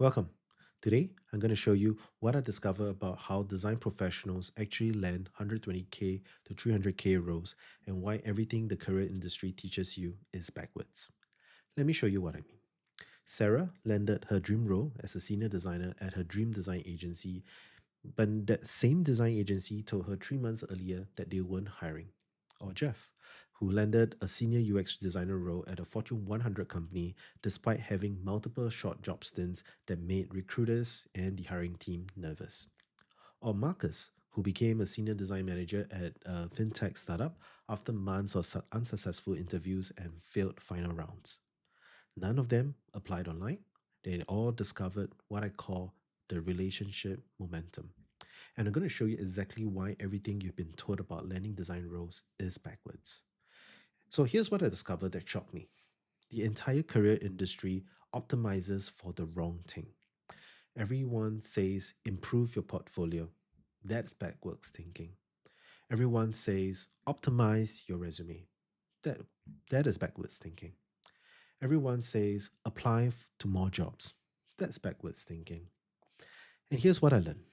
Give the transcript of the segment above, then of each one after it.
Welcome. Today, I'm going to show you what I discovered about how design professionals actually land 120K to 300K roles and why everything the career industry teaches you is backwards. Let me show you what I mean. Sarah landed her dream role as a senior designer at her dream design agency, but that same design agency told her 3 months earlier that they weren't hiring. Or Jeff, who landed a senior UX designer role at a Fortune 100 company despite having multiple short job stints that made recruiters and the hiring team nervous. Or Marcus, who became a senior design manager at a fintech startup after months of unsuccessful interviews and failed final rounds. None of them applied online. They all discovered what I call the relationship momentum. And I'm going to show you exactly why everything you've been told about landing design roles is backwards. So here's what I discovered that shocked me. The entire career industry optimizes for the wrong thing. Everyone says improve your portfolio. That's backwards thinking. Everyone says optimize your resume. That, that is backwards thinking. Everyone says apply to more jobs. That's backwards thinking. And here's what I learned.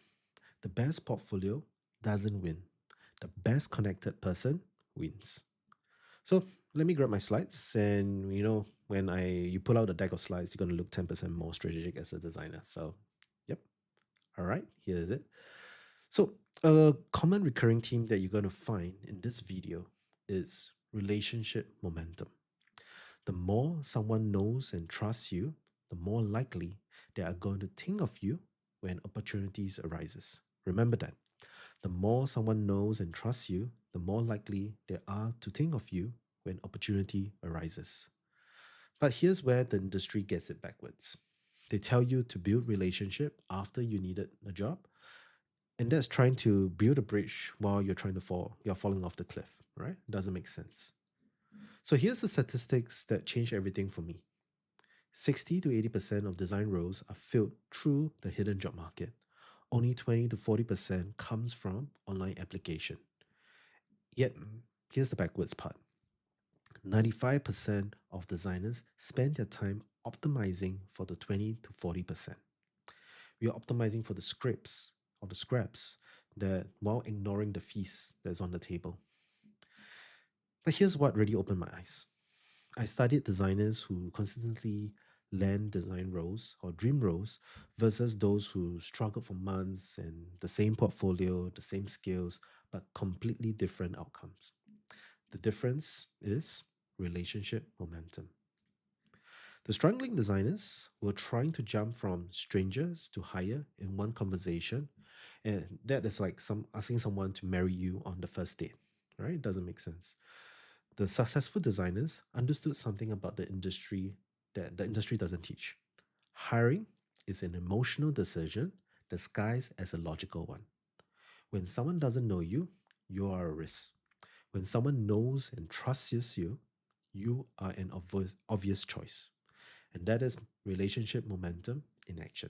The best portfolio doesn't win. The best connected person wins. So let me grab my slides, and when I you pull out a deck of slides, you're gonna look 10% more strategic as a designer. So, yep. All right, here is it. So a common recurring theme that you're gonna find in this video is relationship momentum. The more someone knows and trusts you, the more likely they are going to think of you when opportunities arises. Remember that. The more someone knows and trusts you, the more likely they are to think of you when opportunity arises. But here's where the industry gets it backwards. They tell you to build relationship after you needed a job, and that's trying to build a bridge while you're falling off the cliff, right? Doesn't make sense. So here's the statistics that change everything for me. 60 to 80% of design roles are filled through the hidden job market. Only 20 to 40% comes from online application. Yet, here's the backwards part. 95% of designers spend their time optimizing for the 20 to 40%. We are optimizing for the scripts or the scraps that while ignoring the feast that's on the table. But here's what really opened my eyes. I studied designers who consistently land design roles or dream roles versus those who struggle for months and the same portfolio, the same skills, but completely different outcomes. The difference is relationship momentum. The struggling designers were trying to jump from strangers to hire in one conversation, and that is like some asking someone to marry you on the first date, right? It doesn't make sense. The successful designers understood something about the industry that the industry doesn't teach. Hiring is an emotional decision disguised as a logical one. When someone doesn't know you, you are a risk. When someone knows and trusts you, you are an obvious choice. And that is relationship momentum in action.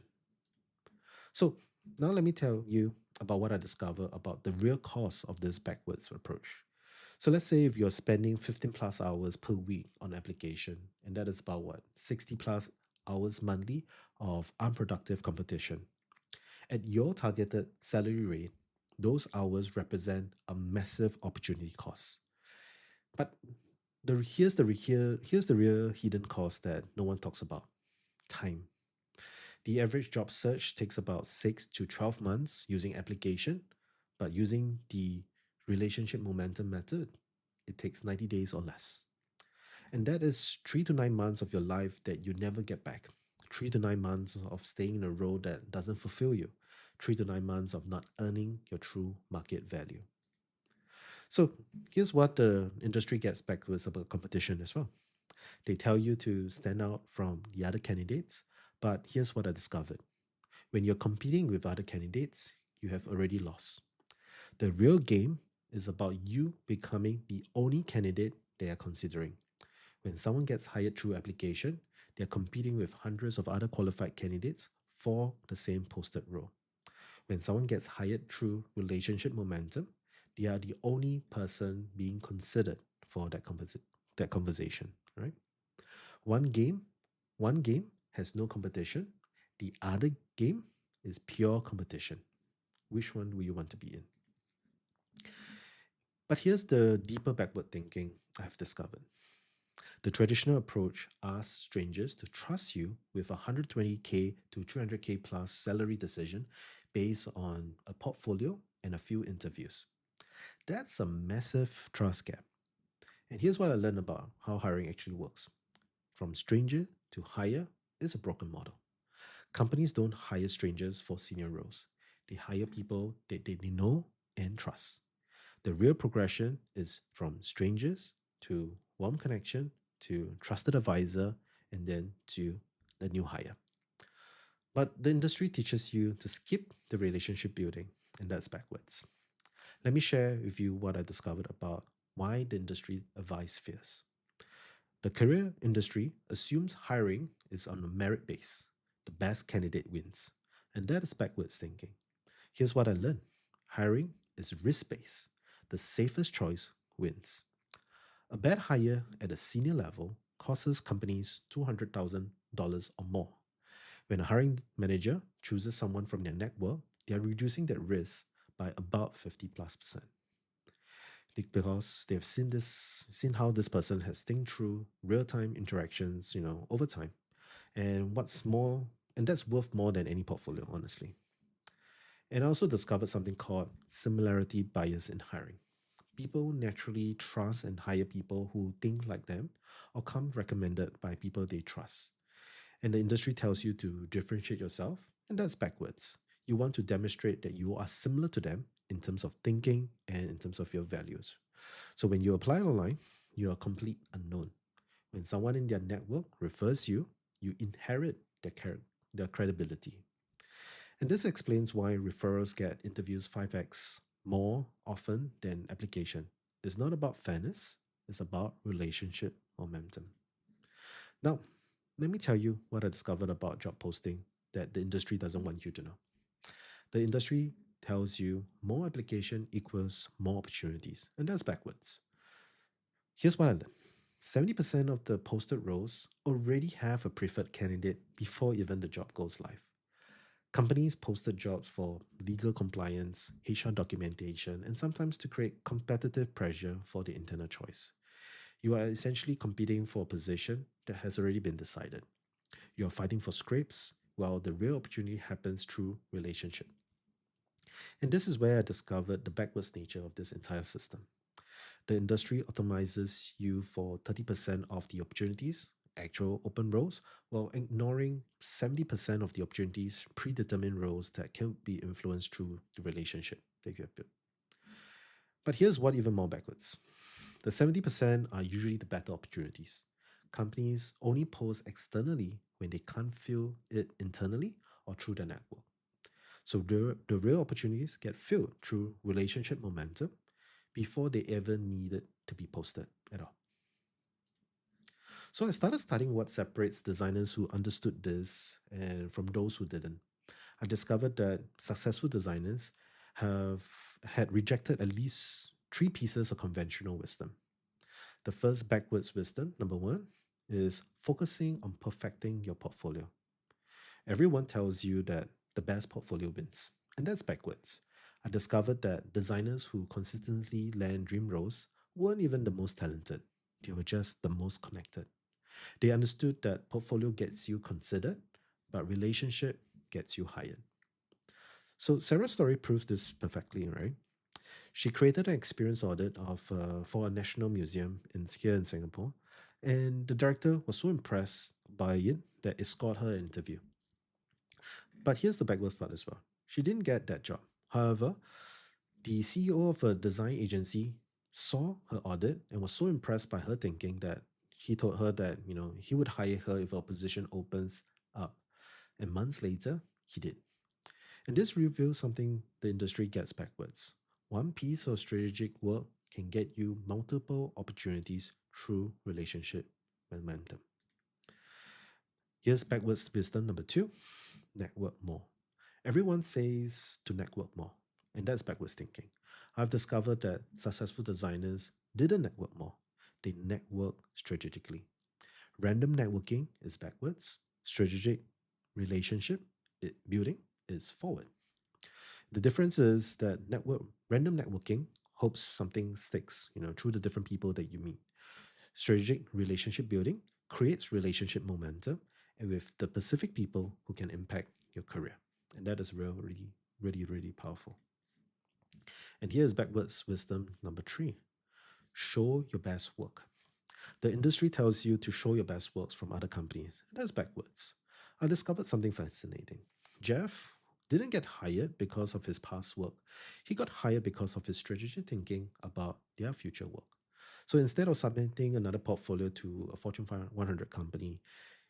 So now let me tell you about what I discovered about the real cost of this backwards approach. So let's say if you're spending 15 plus hours per week on application, and that is about what, 60 plus hours monthly of unproductive competition. At your targeted salary rate, those hours represent a massive opportunity cost. But here's the real hidden cost that no one talks about. Time. The average job search takes about 6 to 12 months using application, but using the relationship momentum method, it takes 90 days or less. And that is 3 to 9 months of your life that you never get back. 3 to 9 months of staying in a role that doesn't fulfill you. 3 to 9 months of not earning your true market value. So here's what the industry gets back with about competition as well. They tell you to stand out from the other candidates, but here's what I discovered. When you're competing with other candidates, you have already lost. The real game is about you becoming the only candidate they are considering. When someone gets hired through application, they're competing with hundreds of other qualified candidates for the same posted role. When someone gets hired through relationship momentum, they are the only person being considered for that conversation, right? One game, one game has no competition, The other game is pure competition. Which one will you want to be in? But here's the deeper backward thinking I've discovered. The traditional approach asks strangers to trust you with a 120K to 300K plus salary decision based on a portfolio and a few interviews. That's a massive trust gap. And here's what I learned about how hiring actually works. From stranger to hire is a broken model. Companies don't hire strangers for senior roles. They hire people that they know and trust. The real progression is from strangers to warm connection to trusted advisor and then to the new hire. But the industry teaches you to skip the relationship building, and that's backwards. Let me share with you what I discovered about why the industry advice fears. The career industry assumes hiring is on a merit base. The best candidate wins. And that is backwards thinking. Here's what I learned: hiring is risk based. The safest choice wins. A bad hire at a senior level costs companies $200,000 or more. When a hiring manager chooses someone from their network, they are reducing that risk by about 50 plus percent because they've seen how this person has think through real-time interactions, over time. And what's more, and that's worth more than any portfolio, honestly. And I also discovered something called similarity bias in hiring. People naturally trust and hire people who think like them or come recommended by people they trust. And the industry tells you to differentiate yourself, and that's backwards. You want to demonstrate that you are similar to them in terms of thinking and in terms of your values. So when you apply online, you are a complete unknown. When someone in their network refers you, you inherit their credibility. And this explains why referrals get interviews 5x more often than application. It's not about fairness, it's about relationship momentum. Now, let me tell you what I discovered about job posting that the industry doesn't want you to know. The industry tells you more application equals more opportunities, and that's backwards. Here's what I learned: 70% of the posted roles already have a preferred candidate before even the job goes live. Companies posted jobs for legal compliance, HR documentation, and sometimes to create competitive pressure for the internal choice. You are essentially competing for a position that has already been decided. You are fighting for scrapes, while the real opportunity happens through relationship. And this is where I discovered the backwards nature of this entire system. The industry optimizes you for 30% of the opportunities, actual open roles, while ignoring 70% of the opportunities, predetermined roles that can be influenced through the relationship that you have built. But here's what even more backwards: the 70% are usually the better opportunities. Companies only post externally when they can't fill it internally or through their network. So the real opportunities get filled through relationship momentum before they ever needed to be posted at all. So I started studying what separates designers who understood this and from those who didn't. I discovered that successful designers have had rejected at least three pieces of conventional wisdom. The first backwards wisdom, number one, is focusing on perfecting your portfolio. Everyone tells you that the best portfolio wins, and that's backwards. I discovered that designers who consistently land dream roles weren't even the most talented, they were just the most connected. They understood that portfolio gets you considered, but relationship gets you hired. So Sarah's story proves this perfectly, right? She created an experience audit for a national museum here in Singapore, and the director was so impressed by it that it scored her an interview. But here's the backwards part as well. She didn't get that job. However, the CEO of a design agency saw her audit and was so impressed by her thinking that he told her that, he would hire her if a position opens up. And months later, he did. And this reveals something the industry gets backwards. One piece of strategic work can get you multiple opportunities through relationship momentum. Here's backwards wisdom number two: network more. Everyone says to network more, and that's backwards thinking. I've discovered that successful designers didn't network more, they network strategically. Random networking is backwards, strategic relationship building is forward. The difference is that random networking hopes something sticks, through the different people that you meet. Strategic relationship building creates relationship momentum and with the specific people who can impact your career. And that is really, really, really powerful. And here's backwards wisdom number three: show your best work. The industry tells you to show your best works from other companies. And that's backwards. I discovered something fascinating. Jeff didn't get hired because of his past work. He got hired because of his strategic thinking about their future work. So instead of submitting another portfolio to a Fortune 100 company,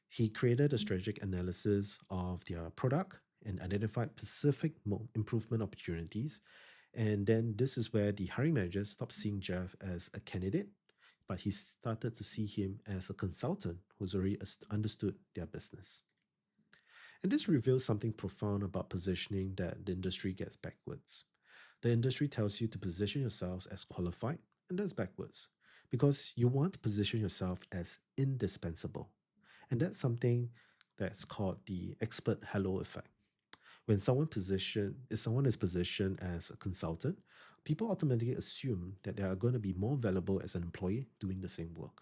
he created a strategic analysis of their product and identified specific improvement opportunities. And then this is where the hiring manager stopped seeing Jeff as a candidate, but he started to see him as a consultant who's already understood their business. And this reveals something profound about positioning that the industry gets backwards. The industry tells you to position yourselves as qualified, and that's backwards because you want to position yourself as indispensable. And that's something that's called the expert halo effect. When someone is positioned as a consultant, people automatically assume that they are going to be more valuable as an employee doing the same work.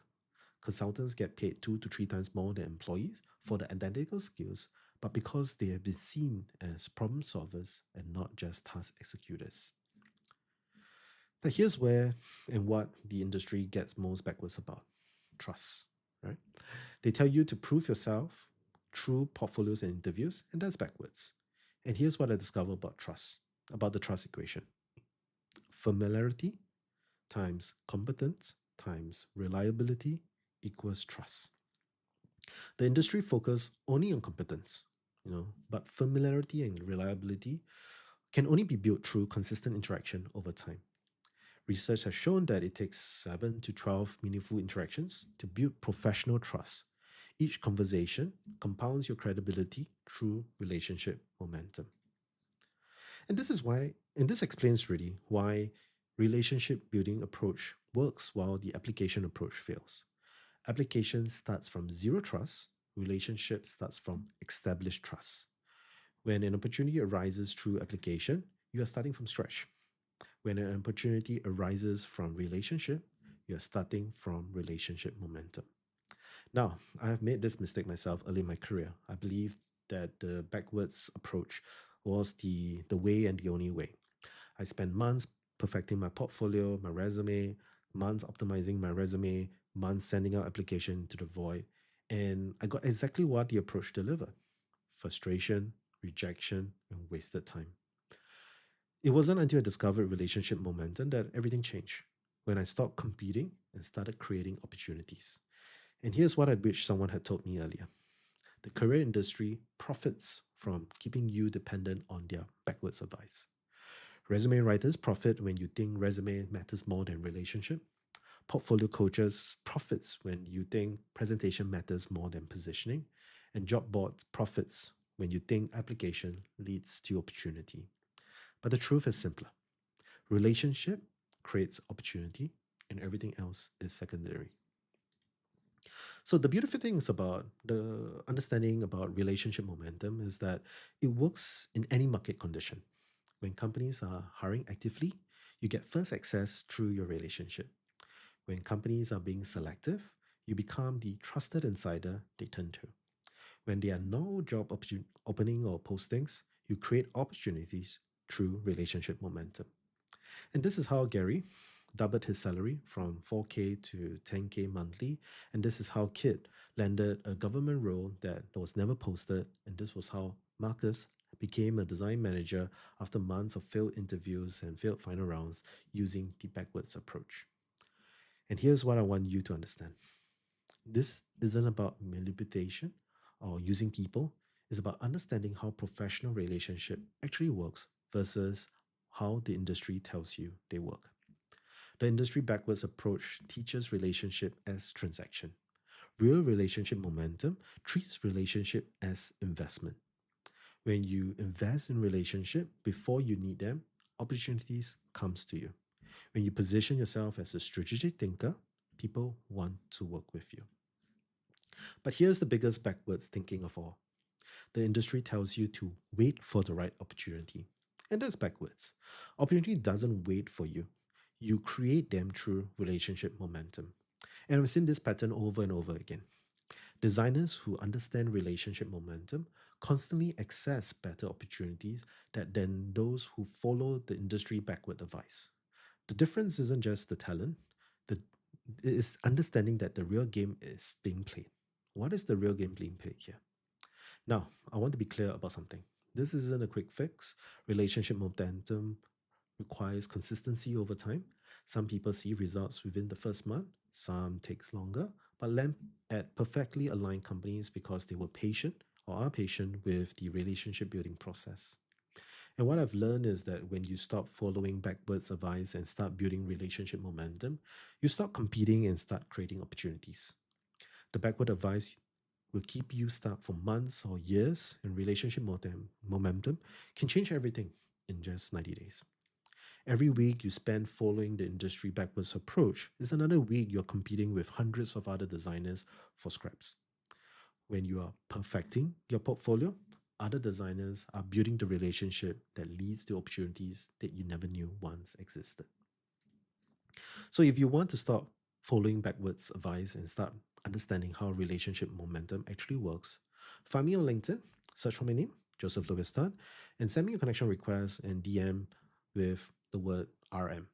Consultants get paid 2 to 3 times more than employees for the identical skills, but because they have been seen as problem solvers and not just task executors. Now, here's where and what the industry gets most backwards about: trust, right? They tell you to prove yourself through portfolios and interviews, and that's backwards. And here's what I discovered about trust, about the trust equation: familiarity times competence times reliability equals trust. The industry focus only on competence, but familiarity and reliability can only be built through consistent interaction over time. Research has shown that it takes 7 to 12 meaningful interactions to build professional trust. Each conversation compounds your credibility through relationship momentum. And this explains really why relationship building approach works while the application approach fails. Application starts from zero trust, relationship starts from established trust. When an opportunity arises through application, you are starting from scratch. When an opportunity arises from relationship, you're starting from relationship momentum. Now, I have made this mistake myself early in my career. I believe that the backwards approach was the way and the only way. I spent months perfecting my portfolio, my resume, months optimizing my resume, months sending out application to the void, and I got exactly what the approach delivered: frustration, rejection, and wasted time. It wasn't until I discovered relationship momentum that everything changed. When I stopped competing and started creating opportunities. And here's what I wish someone had told me earlier: the career industry profits from keeping you dependent on their backwards advice. Resume writers profit when you think resume matters more than relationship. Portfolio coaches profits when you think presentation matters more than positioning. And job boards profits when you think application leads to opportunity. But the truth is simpler. Relationship creates opportunity, and everything else is secondary. So the beautiful things about the understanding about relationship momentum is that it works in any market condition. When companies are hiring actively, you get first access through your relationship. When companies are being selective, you become the trusted insider they turn to. When there are no job opening or postings, you create opportunities through relationship momentum. And this is how Gary doubled his salary from 4K to 10K monthly. And this is how Kit landed a government role that was never posted. And this was how Marcus became a design manager after months of failed interviews and failed final rounds using the backwards approach. And here's what I want you to understand: this isn't about manipulation or using people, it's about understanding how professional relationship actually works versus how the industry tells you they work. The industry backwards approach teaches relationship as transaction. Real relationship momentum treats relationship as investment. When you invest in relationship before you need them, opportunities comes to you. When you position yourself as a strategic thinker, people want to work with you. But here's the biggest backwards thinking of all: The industry tells you to wait for the right opportunity. And that's backwards. Opportunity doesn't wait for you. You create them through relationship momentum. And I've seen this pattern over and over again. Designers who understand relationship momentum constantly access better opportunities than those who follow the industry backward advice. The difference isn't just the talent, the, it is understanding that the real game is being played. What is the real game being played here? Now, I want to be clear about something. This isn't a quick fix. Relationship momentum requires consistency over time. Some people see results within the first month, some takes longer, but land at perfectly aligned companies because they were patient or are patient with the relationship building process. And what I've learned is that when you stop following backwards advice and start building relationship momentum, you stop competing and start creating opportunities. The backward advice will keep you stuck for months or years, and relationship momentum can change everything in just 90 days. Every week you spend following the industry backwards approach is another week you're competing with hundreds of other designers for scraps. When you are perfecting your portfolio, other designers are building the relationship that leads to opportunities that you never knew once existed. So if you want to stop following backwards advice and start understanding how relationship momentum actually works, find me on LinkedIn, search for my name, Joseph Lewis Tan, and send me a connection request and DM with the word RM.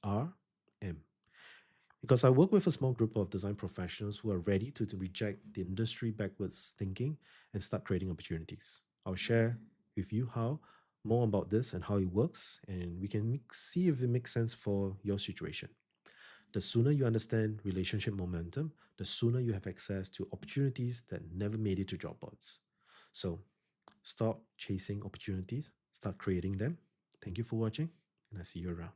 RM. Because I work with a small group of design professionals who are ready to reject the industry backwards thinking and start creating opportunities. I'll share with you how more about this and how it works, and we can see if it makes sense for your situation. The sooner you understand relationship momentum, the sooner you have access to opportunities that never made it to job boards. So stop chasing opportunities, start creating them. Thank you for watching, and I see you around.